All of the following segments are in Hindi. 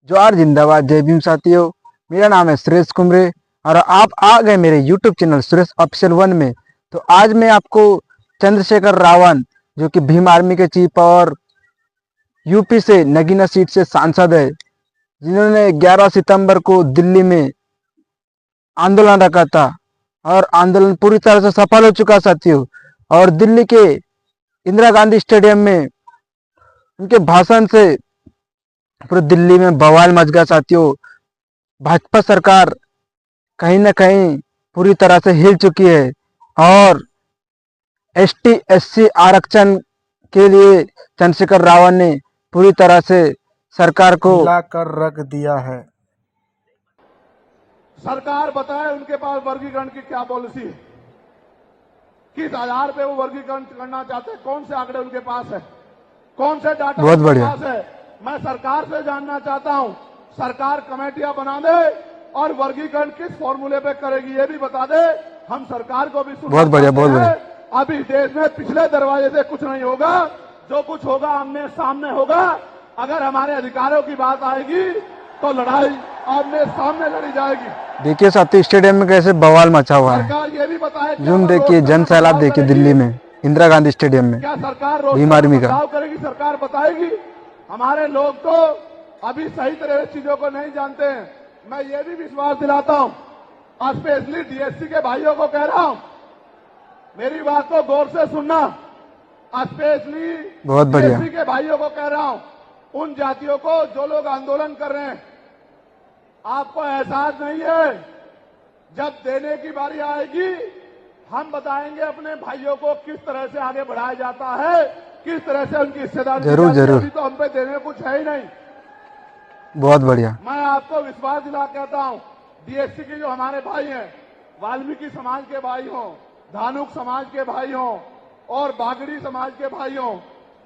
जोहार जिंदाबाद, जय भीम साथियों। मेरा नाम है सुरेश कुमरे और आप आ गए मेरे यूट्यूब चैनल सुरेश ऑफिशियल 1 में। तो आज मैं आपको चंद्रशेखर रावण, जो कि भीम आर्मी के चीफ और यूपी से नगीना सीट से सांसद है, जिन्होंने 11 सितंबर को दिल्ली में आंदोलन रखा था और आंदोलन पूरी तरह से सफल हो चुका साथियों। और दिल्ली के इंदिरा गांधी स्टेडियम में उनके भाषण से पूरे दिल्ली में बवाल मच गया साथियों। भाजपा सरकार कहीं ना कहीं पूरी तरह से हिल चुकी है और एसटी एससी आरक्षण के लिए चंद्रशेखर रावण ने पूरी तरह से सरकार को हिला कर रख दिया है। सरकार बताए उनके पास वर्गीकरण की क्या पॉलिसी है, किस आधार पे वो वर्गीकरण करना चाहते हैं, कौन से आंकड़े उनके पास है, कौन से डाटा बहुत उनके बढ़िया। पास है। मैं सरकार से जानना चाहता हूं, सरकार कमेटियां बना दे और वर्गीकरण किस फॉर्मूले पे करेगी ये भी बता दे, हम सरकार को भी सुनना बहुत बढ़िया, चाहते बहुत हैं। अभी देश में पिछले दरवाजे से कुछ नहीं होगा, जो कुछ होगा आमने सामने होगा। अगर हमारे अधिकारों की बात आएगी तो लड़ाई आमने सामने लड़ी जाएगी। देखिए साथियों, स्टेडियम में कैसे बवाल मचा हुआ है। सरकार ये भी बताए, जूम देखिए, जन सैलाब देखिए दिल्ली में इंदिरा गांधी स्टेडियम में क्या सरकार भीम आर्मी का। बदलाव करेगी, सरकार बताएगी। हमारे लोग तो अभी सही तरह से चीजों को नहीं जानते हैं। मैं ये भी विश्वास दिलाता हूं, स्पेशली डीएससी के भाइयों को कह रहा हूं, मेरी बात को गौर से सुनना। स्पेशली बहुत बढ़िया। डीएससी के भाइयों को कह रहा हूं, उन जातियों को जो लोग आंदोलन कर रहे हैं, आपको एहसास नहीं है, जब देने की बारी आएगी हम बताएंगे अपने भाइयों को किस तरह से आगे बढ़ाया जाता है, किस तरह से उनकी हिस्सेदारी। जरूर जरूर। अभी तो हम पे देने कुछ है ही नहीं। बहुत बढ़िया। मैं आपको विश्वास दिला कहता हूं, डीएससी के जो हमारे भाई हैं, वाल्मीकि समाज के भाई हों, धानुक समाज के भाई हों और बागड़ी समाज के भाई हों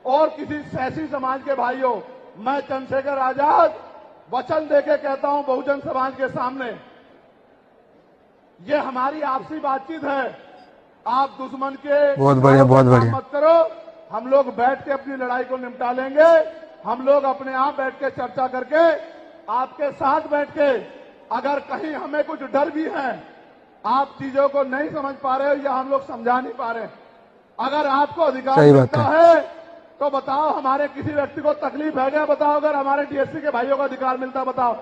और किसी सैसी समाज के भाई हों, मैं चंद्रशेखर आजाद वचन देके कहता हूं बहुजन समाज के सामने, ये हमारी आपसी बातचीत है। आप दुश्मन के बहुत बढ़िया, बहुत बढ़िया। मत करो, हम लोग बैठ के अपनी लड़ाई को निपटा लेंगे। हम लोग अपने आप बैठ के चर्चा करके आपके साथ बैठ के, अगर कहीं हमें कुछ डर भी है, आप चीजों को नहीं समझ पा रहे हो या हम लोग समझा नहीं पा रहे, अगर आपको अधिकार मिलता है तो बताओ, हमारे किसी व्यक्ति को तकलीफ है क्या? बताओ, अगर हमारे डीएससी के भाइयों को अधिकार मिलता, बताओ,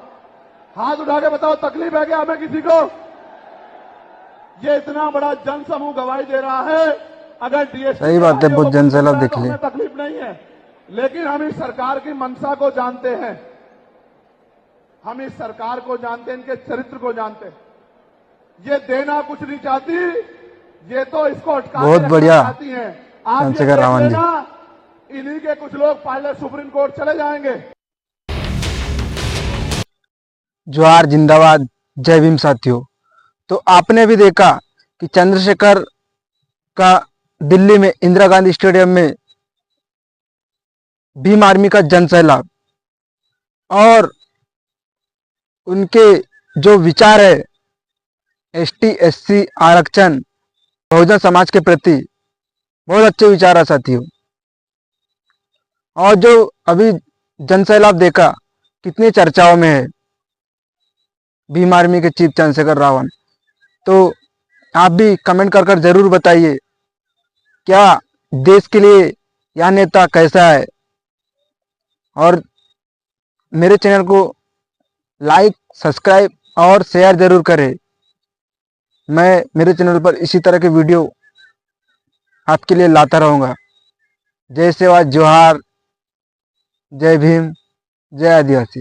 हाथ उठा के बताओ, तकलीफ है क्या हमें किसी को? ये इतना बड़ा जन समूह गवाही दे रहा है, अगर डीएससी सही बात है, बहुत जन सैलाब देख लिया। तकलीफ नहीं है, लेकिन हम इस सरकार की मंशा को जानते हैं, हम इस सरकार को जानते हैं, इनके चरित्र को जानते हैं। ये देना कुछ नहीं चाहती, ये तो इसको अटकाने बहुत बढ़िया चाहती है। आप चंद्रशेखर रावण जी। इन्हीं के कुछ लोग पायलट सुप्रीम कोर्ट चले जाएंगे। जोहार जिंदाबाद, जय भीम साथियों। तो आपने भी देखा कि चंद्रशेखर का दिल्ली में इंदिरा गांधी स्टेडियम में भीम आर्मी का जन सैलाब और उनके जो विचार है एसटी एससी आरक्षण बहुजन समाज के प्रति, बहुत अच्छे विचार है साथियों। और जो अभी जन सैलाब देखा कितनी चर्चाओं में है भीम आर्मी के चीफ चंद्रशेखर रावण, तो आप भी कमेंट कर जरूर बताइए क्या देश के लिए यह नेता कैसा है। और मेरे चैनल को लाइक, सब्सक्राइब और शेयर जरूर करें। मैं मेरे चैनल पर इसी तरह के वीडियो आपके लिए लाता रहूँगा। जय सेवा, जोहार, जय भीम, जय आदिवासी।